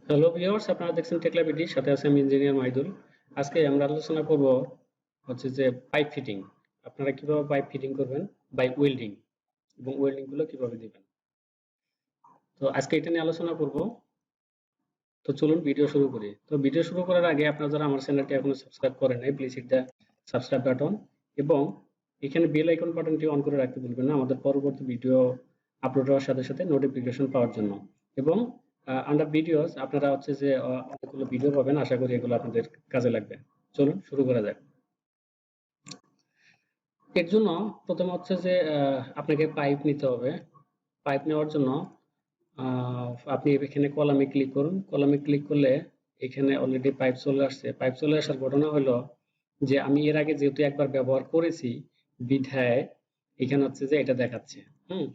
Hello viewers, আপনারা দেখছেন teklaBD, সাথে আছে আমি ইঞ্জিনিয়ার মাইদুল। আজকে আমরা আলোচনা করব হচ্ছে যে পাইপ ফিটিং। আপনারা কিভাবে পাইপ ফিটিং করবেন বাই ওয়েল্ডিং, এবং ওয়েল্ডিং গুলো কিভাবে দিবেন। তো আজকে এটা নিয়ে আলোচনা করব। তো চলুন ভিডিও শুরু করি। তো ভিডিও শুরু করার আগে আপনারা যারা আমার চ্যানেলটি এখনো সাবস্ক্রাইব করেন নাই, please hit the subscribe button, এবং এখানে বেল আইকন বাটনটি অন করে রাখতে ভুলবেন না আমাদের পরবর্তী ভিডিও আপলোড হওয়ার সাথে সাথে নোটিফিকেশন পাওয়ার জন্য। এবং আন্ডার ভিডিওস আপনারা হচ্ছে যে অনেকগুলো ভিডিও পাবেন, আশা করি এগুলো আপনাদের কাজে লাগবে। চলুন শুরু করা যাক। এর জন্য প্রথমে হচ্ছে যে আপনাকে পাইপ নিতে হবে। পাইপ নেওয়ার জন্য আপনি এখানে কলামে ক্লিক করুন। কলামে ক্লিক করলে এখানে অলরেডি পাইপ চলে আসছে। পাইপ চলে আসার ঘটনা হলো যে আমি এর আগে যেহেতু একবার ব্যবহার করেছি, বিধায় এখানে হচ্ছে যে এটা দেখাচ্ছে। হুম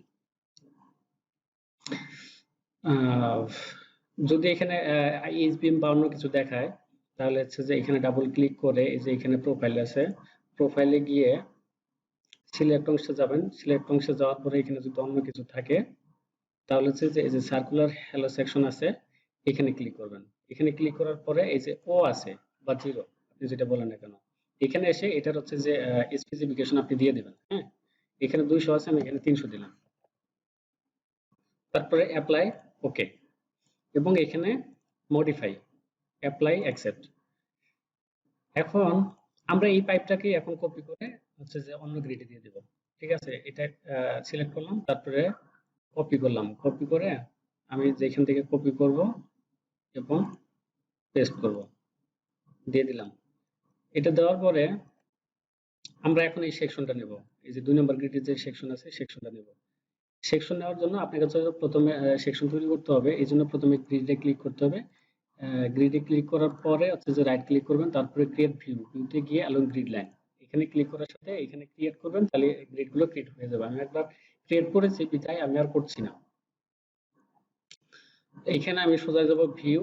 আহ, যদি এখানে এইচবিএম বা অন্য কিছু দেখায়, তাহলে হচ্ছে যে এখানে ডাবল ক্লিক করে এই যে এখানে প্রোফাইল আছে, প্রোফাইলে গিয়ে সিলেক্ট অংশে যাবেন। সিলেক্ট অংশে যাওয়ার পরে এখানে যদি অন্য কিছু থাকে, তাহলে হচ্ছে যে এই যে সার্কুলার হ্যালো সেকশন আছে, এখানে ক্লিক করবেন। এখানে ক্লিক করার পরে এই যে ও আছে বা জিরো, আপনি যেটা বলেন না কেন, এখানে এসে এটার হচ্ছে যে স্পেসিফিকেশন আপনি দিয়ে দিবেন। হ্যাঁ, এখানে 200 আছে, আমি এখানে 300 দিলাম। তারপরে অ্যাপ্লাই, ওকে, এবং এখানে মডিফাই, অ্যাপ্লাই, অ্যাকসেপ্ট। এখন আমরা এই পাইপটাকে এখন কপি করে হচ্ছে যে অন্য গ্রিডে দিয়ে দেব। ঠিক আছে, এটা সিলেক্ট করলাম, তারপরে কপি করলাম। কপি করে আমি যেখান থেকে কপি করব এবং পেস্ট করব, দিয়ে দিলাম। এটা দেওয়ার পরে আমরা এখন এই সেকশনটা নেব। এই যে 2 নম্বর গ্রিডের যে সেকশন আছে, সেকশনটা নেব। সেকশন নেওয়ার জন্য আপনাকে হচ্ছে প্রথমে সেকশন তৈরি করতে হবে। এই জন্য প্রথমে গ্রিডে ক্লিক করতে হবে। গ্রিডে ক্লিক করার পরে হচ্ছে যে রাইট ক্লিক করবেন, তারপরে ক্রিয়েট ভিউ, ভিউতে গিয়ে অ্যালং গ্রিড লাইন, এখানে ক্লিক করার সাথে এখানে ক্রিয়েট করবেন, তাহলে গ্রিডগুলো ক্রিয়েট হয়ে যাবে। আমি একবার ক্রিয়েট করেছি, বিধায় আমি আর করছি না। এখানে আমি সোজা যাব ভিউ,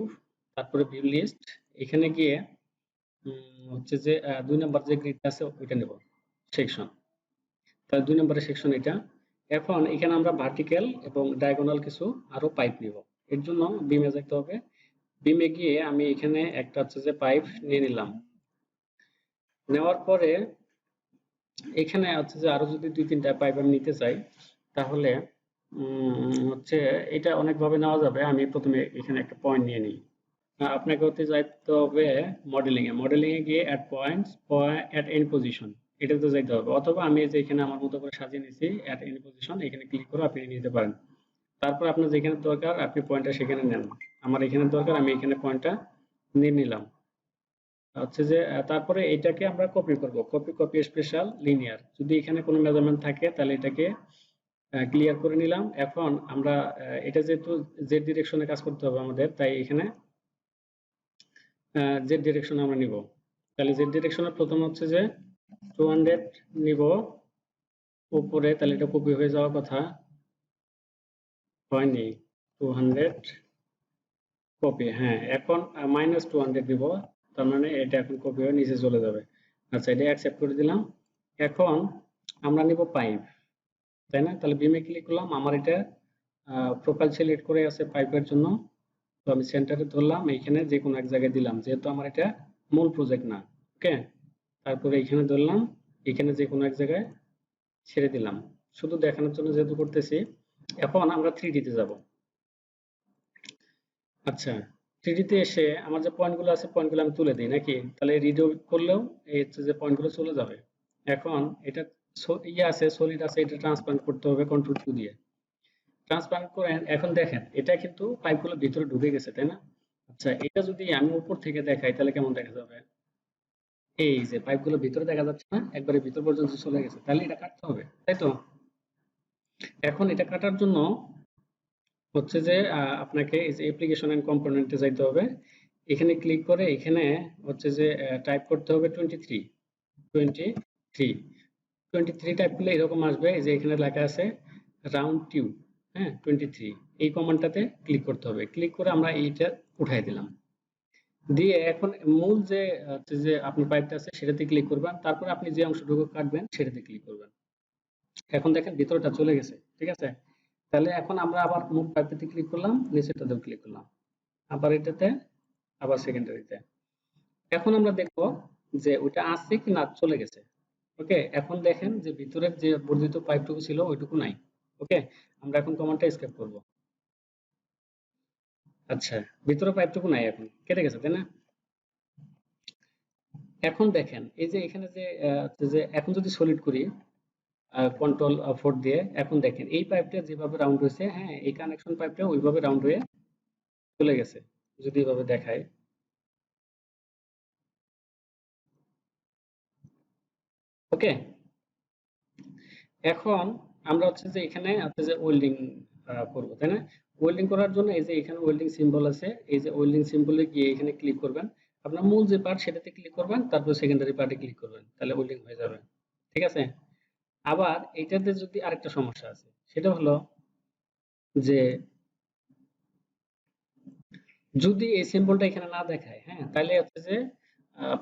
তারপরে ভিউ লিস্ট, এখানে গিয়ে হচ্ছে যে 2 নম্বর যে গ্রিডটা আছে ওইটা নেব, সেকশন। তাহলে 2 নম্বরের সেকশন এটা। এখন এখানে আমরা ভার্টিক্যাল এবং ডায়াগোনাল কিছু আরো পাইপ নিব। এর জন্য বিমে যেতে হবে। বিমে গিয়ে আমি এখানে একটা হচ্ছে যে পাইপ নিয়ে নিলাম। নেওয়ার পরে এখানে হচ্ছে যে আরো যদি 2-3টা পাইপ আমি নিতে চাই, তাহলে হচ্ছে এটা অনেকভাবে নেওয়া যাবে। আমি প্রথমে এখানে একটা পয়েন্ট নিয়ে নিই। আপনাকে হতে যাইতে হবে মডেলিং এ। মডেলিং এ গিয়ে add points, at end position, এটাতে যাইতে হবে। অথবা আমি যে এখানে আমার মতো করে সাজিয়ে নিয়েছি অ্যাট এন্ড পজিশন, এখানে ক্লিক করে আপনি নিতে পারেন। তারপর আপনার যেখানে দরকার আপনি পয়েন্টটা সেখানে নেন। আমার এখানে দরকার, আমি এখানে পয়েন্টটা নিয়ে নিলাম। হচ্ছে যে তারপরে এটাকে আমরা কপি করব। Copy, copy special, linear. যদি এখানে কোনো মেজারমেন্ট থাকে তাহলে এটাকে ক্লিয়ার করে নিলাম। এখন আমরা এটা যেহেতু জেড ডিরেকশনে কাজ করতে হবে আমাদের, তাই এখানে জেড ডিরেকশন আমরা নিব। তাহলে জেড ডিরেকশনের প্রথম হচ্ছে যে 200 নিব উপরে, তাহলে এটা কপি হয়ে যাওয়ার কথা, হয়নি। 200 কপি, হ্যাঁ। এখন -200 দিব, তার মানে এটা এখন কপি হয়ে নিচে চলে যাবে। আচ্ছা, এটা অ্যাকসেপ্ট করে দিলাম। এখন আমরা নিব পাইপ, তাই না? তাহলে বিমে ক্লিক করলাম। আমার এটা প্রোফাইল সিলেক্ট করে আছে পাইপের জন্য। তো আমি সেন্টারে ধরলাম, এইখানে যে কোনো এক জায়গায় দিলাম, যেহেতু আমার এটা মূল প্রজেক্ট না। ওকে, তারপরে এইখানে ধরলাম, এখানে যে কোনো এক জায়গায় ছেড়ে দিলাম, শুধু দেখানোর জন্য যেহেতু করতেছি। এখন আমরা 3D তে যাব। আচ্ছা, 3D তে এসে আমার যে পয়েন্টগুলো আছে, পয়েন্টগুলো আমি তুলে দিই নাকি? তাহলে রিডো করলেও এই হচ্ছে যে পয়েন্টগুলো চলে যাবে। এখন এটা ইয়ে আছে, সলিড আছে, এটা ট্রান্সপ্লান্ট করতে হবে কন্ট্রোল 2 দিয়ে। ট্রান্সপ্লান্ট করে এখন দেখেন এটা কিন্তু পাইপগুলো ভিতরে ঢুকে গেছে, তাই না? আচ্ছা, এটা যদি আমি উপর থেকে দেখাই তাহলে কেমন দেখা যাবে? এই যে পাইপগুলো ভিতরে দেখা যাচ্ছে না, একবারে ভিতর পর্যন্ত চলে গেছে। তাহলে এটা কাটতে হবে, তাই তো? এখন এটা কাটার জন্য হচ্ছে যে আপনাকে এই যে অ্যাপ্লিকেশন এন্ড কম্পোনেন্টে যাইতে হবে। এখানে ক্লিক করে এখানে হচ্ছে যে টাইপ করতে হবে 23 23 23 টাইপ করলে এরকম আসবে। এই যে এখানে লেখা আছে রাউন্ড টিউব, হ্যাঁ, 23, এই কমান্ডটাতে ক্লিক করতে হবে। ক্লিক করে আমরা এইটা উঠাই দিলাম। দিয়ে এখন মূল যে হচ্ছে যে আপনার পাইপটা আছে সেটাতে ক্লিক করবেন, তারপরে আপনি যে অংশটুকু কাটবেন সেটাতে ক্লিক করবেন। এখন দেখেন ভিতরটা চলে গেছে, ঠিক আছে? তাহলে এখন আমরা আবার মূল পাইপটাতে ক্লিক করলাম, নিচেরটাতেও ক্লিক করলাম। আবার এটাতে, আবার সেকেন্ডারিতে। এখন আমরা দেখব যে ওইটা আছে কি না চলে গেছে। ওকে, এখন দেখেন যে ভিতরের যে বর্ধিত পাইপটুকু ছিল ওইটুকু নাই। ওকে, আমরা এখন কমান্ডটা এসকেপ করব। আচ্ছা, ভিতরে পাইপটুকু নাই, এখন কেটে গেছে তাই না? এখন দেখেন এই যে এখানে যে এখন যদি সলিড করি কন্ট্রোল 4 দিয়ে, এখন দেখেন এই পাইপটা যেভাবে রাউন্ড হয়েছে, হ্যাঁ এই কানেকশন পাইপটা ওইভাবে রাউন্ড হয়ে চলে গেছে। যদি এভাবে দেখায়, ওকে। এখন আমরা হচ্ছে যে এখানে হচ্ছে যে ওয়েল্ডিং করব তাই না? ওয়েল্ডিং করার জন্য এই যে এখানে ওয়েল্ডিং সিম্বল আছে, এই যে ওয়েল্ডিং সিম্বলে গিয়ে এখানে ক্লিক করবেন। আপনার মূল যে পার্ট সেটাতে ক্লিক করবেন, তারপর সেকেন্ডারি পার্টে ক্লিক করবেন, তাহলে ওয়েল্ডিং হয়ে যাবে। ঠিক আছে? আবার এটাতে যদি আরেকটা সমস্যা আছে, সেটা হলো যে যদি এই সিম্বলটা এখানে না দেখায়, হ্যাঁ, তাহলে হচ্ছে যে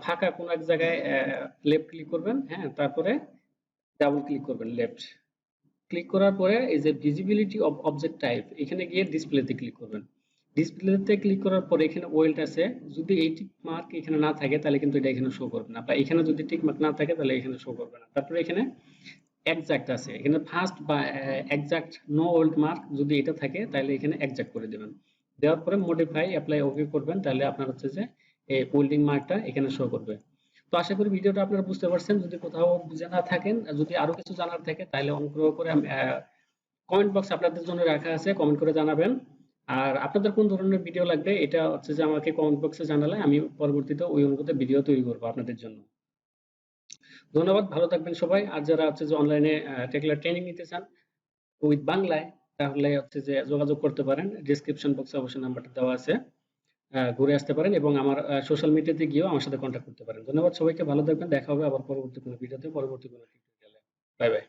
ফাঁকা কোনো এক জায়গায় লেফট ক্লিক করবেন, হ্যাঁ, তারপরে ডাবল ক্লিক করবেন লেফট। ক্লিক করার পরে এই যে ভিজিবিলিটি অফ অবজেক্ট টাইপ, এখানে গিয়ে ডিসপ্লেতে ক্লিক করবেন। ডিসপ্লেতে ক্লিক করার পরে এখানে ওয়েল্ট আছে, যদি এই টিক মার্ক এখানে না থাকে তাহলে কিন্তু এটা এখানে শো করবে না, বা এখানে যদি টিক মার্ক না থাকে তাহলে এখানে শো করবে না। তারপরে এখানে এক্সাক্ট আছে, এখানে ফার্স্ট বা এক্সাক্ট নো ওল্ড মার্ক যদি এটা থাকে তাহলে এখানে এক্সাক্ট করে দেবেন। দেওয়ার পরে মডিফাই অ্যাপ্লাই ওকে করবেন, তাহলে আপনার হচ্ছে যে এই ওয়েল্ডিং মার্কটা এখানে শো করবে। তো আশা করি ভিডিওটা আপনারা বুঝতে পারছেন। যদি কোথাও বুঝে না থাকেন, যদি আরো কিছু জানার থাকে তাহলে অনুগ্রহ করে কমেন্ট বক্স আপনাদের জন্য রাখা আছে, কমেন্ট করে জানাবেন। আর আপনাদের কোন ধরনের ভিডিও লাগবে এটা হচ্ছে যে আমাকে কমেন্ট বক্সে জানালে আমি পরবর্তীতে ওই অনুপাতে ভিডিও তৈরি করবো আপনাদের জন্য। ধন্যবাদ, ভালো থাকবেন সবাই। আর যারা হচ্ছে যে অনলাইনে টেকলা ট্রেনিং নিতে চান উইথ বাংলায়, তাহলে হচ্ছে যে যোগাযোগ করতে পারেন, ডিসক্রিপশন বক্সে অবশ্যই নাম্বারটা দেওয়া আছে। ঘুরে আসতে পারেন এবং আমার সোশ্যাল মিডিয়াতে গিয়েও আমার সাথে কন্ট্যাক্ট করতে পারেন। ধন্যবাদ সবাইকে, ভালো থাকবেন। দেখা হবে আবার পরবর্তী কোনো ভিডিওতে, পরবর্তী কোনো টিউটোরিয়ালে। Bye bye.